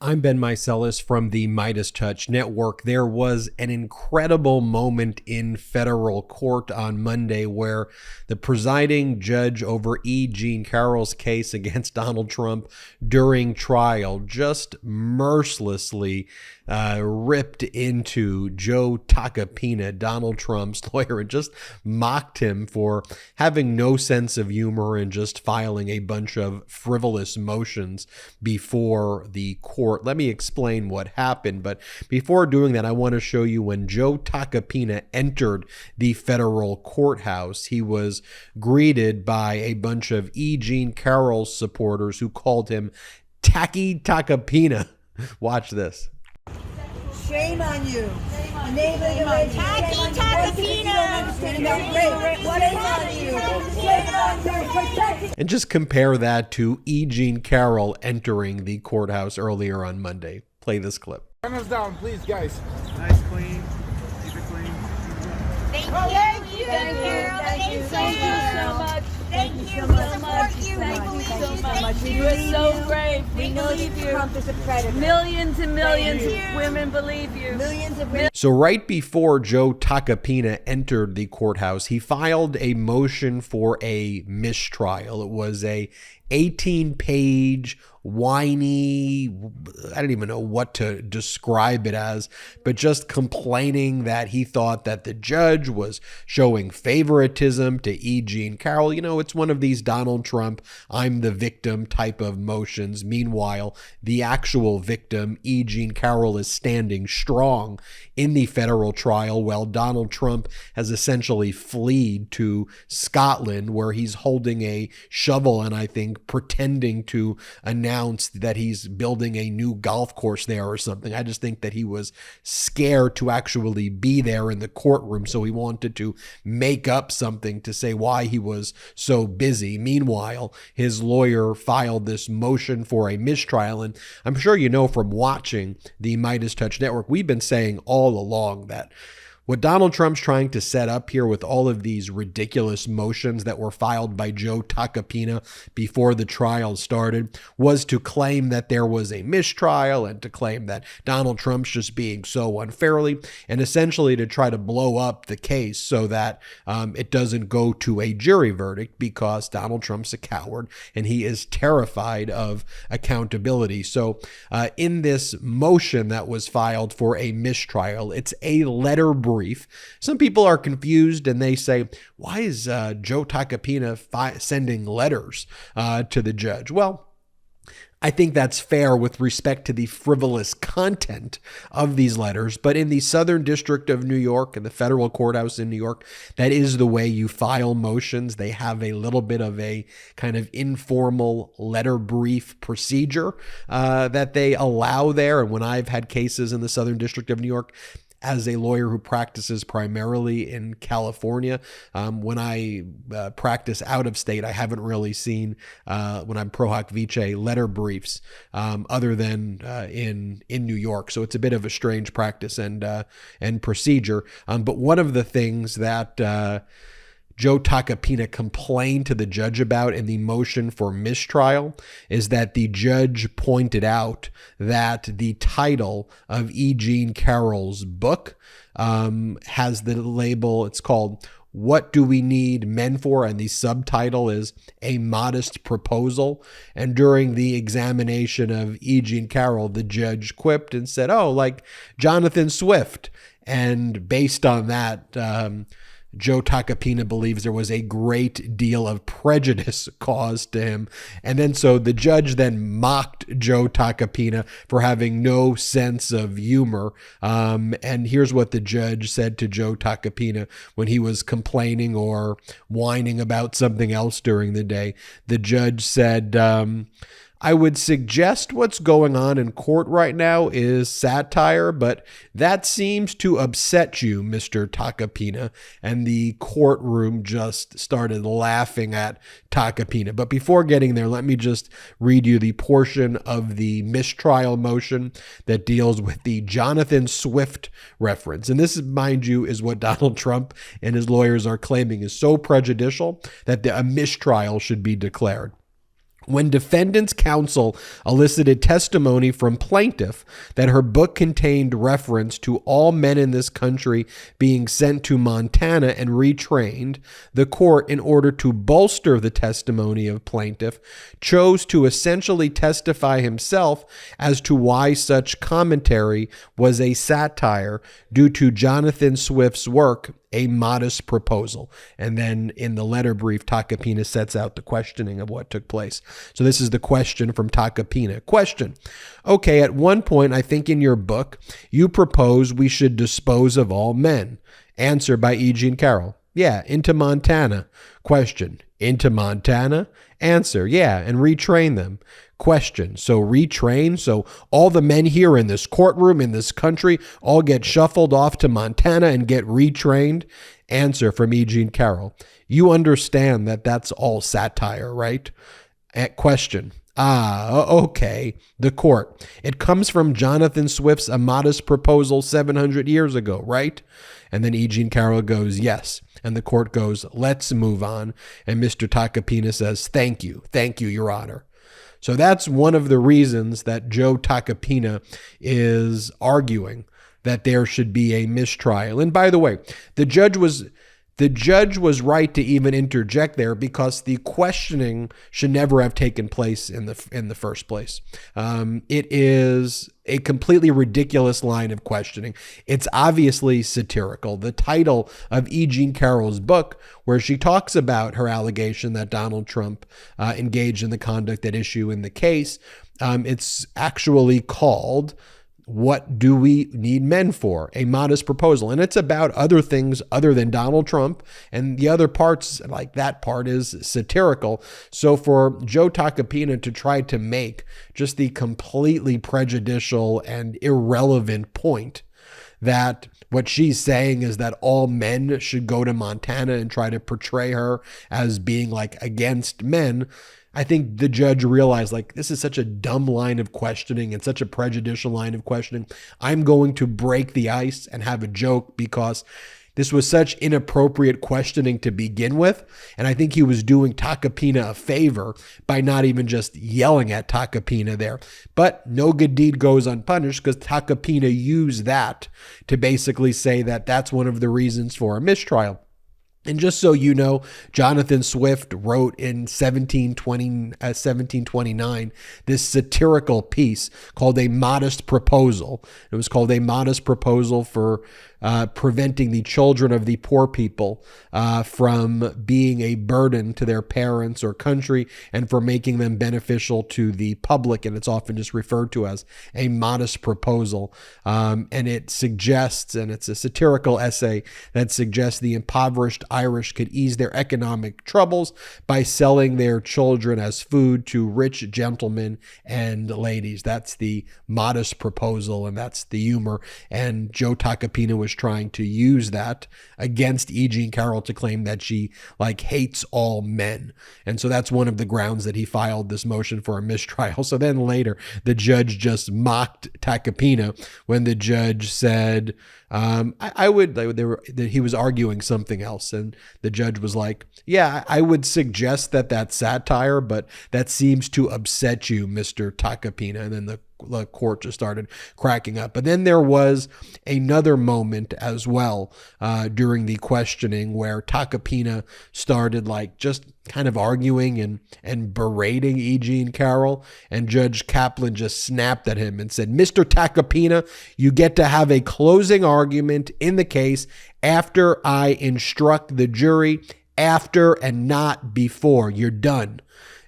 I'm Ben Meiselas from the MeidasTouch network. There was an incredible moment in federal court on Monday where the presiding judge over E. Jean Carroll's case against Donald Trump during trial just mercilessly ripped into Joe Tacopina, Donald Trump's lawyer, and just mocked him for having no sense of humor and just filing a bunch of frivolous motions before the court. Let me explain what happened, but before doing that, I want to show you when Joe Tacopina entered the federal courthouse. He was greeted by a bunch of E. Jean Carroll supporters who called him Tacky Tacopina. Watch this. Shame on you. Tacky Tacopina. What is on you? Shame on you. And just compare that to E. Jean Carroll entering the courthouse earlier on Monday. Play this clip. Turn us down, please, guys. Nice, clean. Keep it clean. Thank you. Thank you. Thank you so much. Thank you We so much. support you. We Thank you believe so you. much. Thank We you. believe You're so you. brave. We know believe that you. Trump is a predator. Millions and millions Thank of you. women believe you. Millions of women. So right before Joe Tacopina entered the courthouse, he filed a motion for a mistrial. It was a 18-page, whiny, I don't even know what to describe it as, but just complaining that he thought that the judge was showing favoritism to E. Jean Carroll. You know, it's one of these Donald Trump, I'm the victim type of motions. Meanwhile, the actual victim, E. Jean Carroll, is standing strong in the federal trial while Donald Trump has essentially fled to Scotland, where he's holding a shovel and I think pretending to announce that he's building a new golf course there or something. I just think that he was scared to actually be there in the courtroom, so he wanted to make up something to say why he was so busy. Meanwhile, his lawyer filed this motion for a mistrial, and I'm sure you know from watching the MeidasTouch network, we've been saying all along that what Donald Trump's trying to set up here with all of these ridiculous motions that were filed by Joe Tacopina before the trial started was to claim that there was a mistrial and to claim that Donald Trump's just being so unfairly, and essentially to try to blow up the case so that it doesn't go to a jury verdict, because Donald Trump's a coward and he is terrified of accountability. So in this motion that was filed for a mistrial, it's a letter brief. Some people are confused and they say, why is Joe Tacopina sending letters to the judge? Well, I think that's fair with respect to the frivolous content of these letters, but in the Southern District of New York and the federal courthouse in New York, that is the way you file motions. They have a little bit of a kind of informal letter brief procedure that they allow there. And when I've had cases in the Southern District of New York, as a lawyer who practices primarily in California, when I practice out of state, I haven't really seen, when I'm pro hoc vice, letter briefs other than in New York. So it's a bit of a strange practice and procedure. But one of the things that Joe Tacopina complained to the judge about in the motion for mistrial is that the judge pointed out that the title of E. Jean Carroll's book has the label, it's called What Do We Need Men For? And the subtitle is A Modest Proposal. And during the examination of E. Jean Carroll, the judge quipped and said, oh, like Jonathan Swift. And based on that, Joe Tacopina believes there was a great deal of prejudice caused to him. And then so the judge then mocked Joe Tacopina for having no sense of humor. And here's what the judge said to Joe Tacopina when he was complaining or whining about something else during the day. The judge said, I would suggest what's going on in court right now is satire, but that seems to upset you, Mr. Tacopina. And the courtroom just started laughing at Tacopina. But before getting there, let me just read you the portion of the mistrial motion that deals with the Jonathan Swift reference. And this, mind you, is what Donald Trump and his lawyers are claiming is so prejudicial that a mistrial should be declared. When defendant's counsel elicited testimony from plaintiff that her book contained reference to all men in this country being sent to Montana and retrained, the court, in order to bolster the testimony of plaintiff, chose to essentially testify himself as to why such commentary was a satire due to Jonathan Swift's work, A Modest Proposal. And then in the letter brief, Tacopina sets out the questioning of what took place. So this is the question from Tacopina. Question. Okay, at one point, I think in your book, you propose we should dispose of all men. Answer by E. Jean Carroll. Yeah, into Montana. Question. Into Montana? Answer. Yeah, and retrain them. Question. So retrain? So all the men here in this courtroom in this country all get shuffled off to Montana and get retrained? Answer from E. Jean Carroll. You understand that that's all satire, right? Question. Okay. The court. It comes from Jonathan Swift's A Modest Proposal 700 years ago, right? And then E. Jean Carroll goes, yes. And the court goes, let's move on. And Mr. Tacopina says, thank you, Your Honor. So that's one of the reasons that Joe Tacopina is arguing that there should be a mistrial. And by the way, the judge was right to even interject there because the questioning should never have taken place in the first place. It is a completely ridiculous line of questioning. It's obviously satirical. The title of E. Jean Carroll's book, where she talks about her allegation that Donald Trump engaged in the conduct at issue in the case, it's actually called What Do We Need Men For? A Modest Proposal. And it's about other things other than Donald Trump. And the other parts, like that part, is satirical. So for Joe Tacopina to try to make just the completely prejudicial and irrelevant point that what she's saying is that all men should go to Montana and try to portray her as being like against men, I think the judge realized, like, this is such a dumb line of questioning and such a prejudicial line of questioning. I'm going to break the ice and have a joke because this was such inappropriate questioning to begin with. And I think he was doing Tacopina a favor by not even just yelling at Tacopina there. But no good deed goes unpunished because Tacopina used that to basically say that that's one of the reasons for a mistrial. And just so you know, Jonathan Swift wrote in 1729 this satirical piece called A Modest Proposal. It was called A Modest Proposal for preventing the children of the poor people from being a burden to their parents or country and for making them beneficial to the public. And it's often just referred to as a modest proposal. And it suggests, and it's a satirical essay that suggests the impoverished Irish could ease their economic troubles by selling their children as food to rich gentlemen and ladies. That's the modest proposal, and that's the humor. And Joe Tacopina was trying to use that against E. Jean Carroll to claim that she like hates all men. And so that's one of the grounds that he filed this motion for a mistrial. So then later, the judge just mocked Tacopina when the judge said, he was arguing something else. And the judge was like, yeah, I would suggest that that's satire, but that seems to upset you, Mr. Tacopina. And then the court just started cracking up. But then there was another moment as well during the questioning where Tacopina started like just kind of arguing and berating E. Jean Carroll, and Judge Kaplan just snapped at him and said, Mr. Tacopina, you get to have a closing argument in the case after I instruct the jury, after and not before. You're done.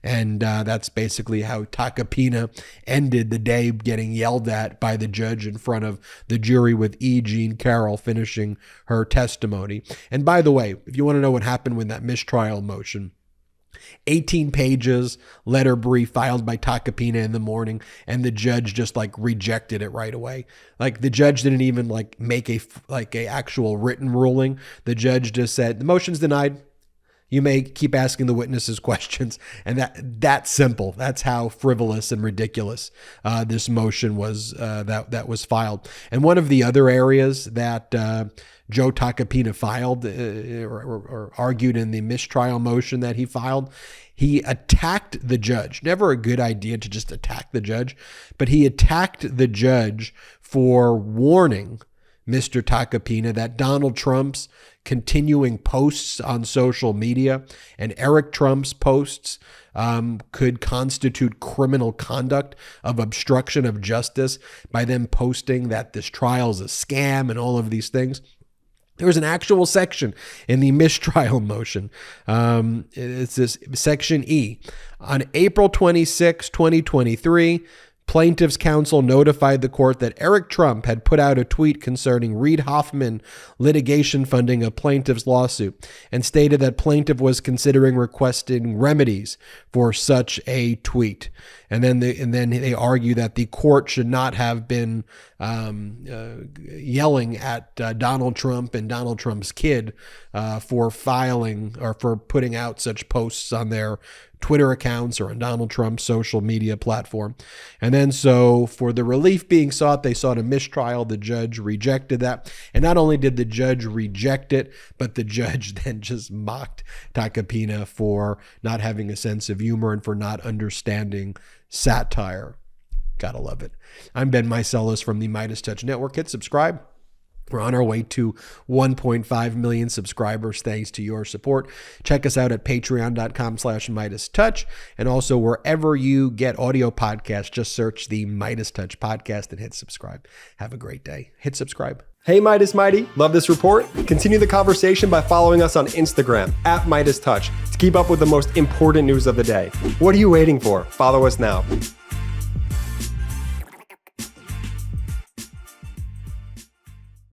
And that's basically how Tacopina ended the day, getting yelled at by the judge in front of the jury, with E. Jean Carroll finishing her testimony. And by the way, if you want to know what happened with that mistrial motion, 18 pages, letter brief filed by Tacopina in the morning, and the judge just like rejected it right away. Like the judge didn't even like make a actual written ruling. The judge just said, the motion's denied. You may keep asking the witnesses questions, and that's simple. That's how frivolous and ridiculous this motion was that was filed. And one of the other areas that Joe Tacopina filed or argued in the mistrial motion that he filed, he attacked the judge. Never a good idea to just attack the judge, but he attacked the judge for warning Mr. Tacopina that Donald Trump's continuing posts on social media and Eric Trump's posts could constitute criminal conduct of obstruction of justice by them posting that this trial is a scam and all of these things. There was an actual section in the mistrial motion. It's this section E. On April 26, 2023, plaintiff's counsel notified the court that Eric Trump had put out a tweet concerning Reid Hoffman litigation funding a plaintiff's lawsuit and stated that plaintiff was considering requesting remedies for such a tweet. And then they argue that the court should not have been yelling at Donald Trump and Donald Trump's kid for filing or for putting out such posts on their Twitter accounts or on Donald Trump's social media platform. And then so for the relief being sought, they sought a mistrial. The judge rejected that. And not only did the judge reject it, but the judge then just mocked Tacopina for not having a sense of humor and for not understanding satire. Gotta love it. I'm Ben Meiselas from the MeidasTouch Network. Hit subscribe. We're on our way to 1.5 million subscribers thanks to your support. Check us out at patreon.com/MeidasTouch. And also wherever you get audio podcasts, just search the MeidasTouch podcast and hit subscribe. Have a great day. Hit subscribe. Hey Meidas Mighty, love this report? Continue the conversation by following us on Instagram at MeidasTouch to keep up with the most important news of the day. What are you waiting for? Follow us now.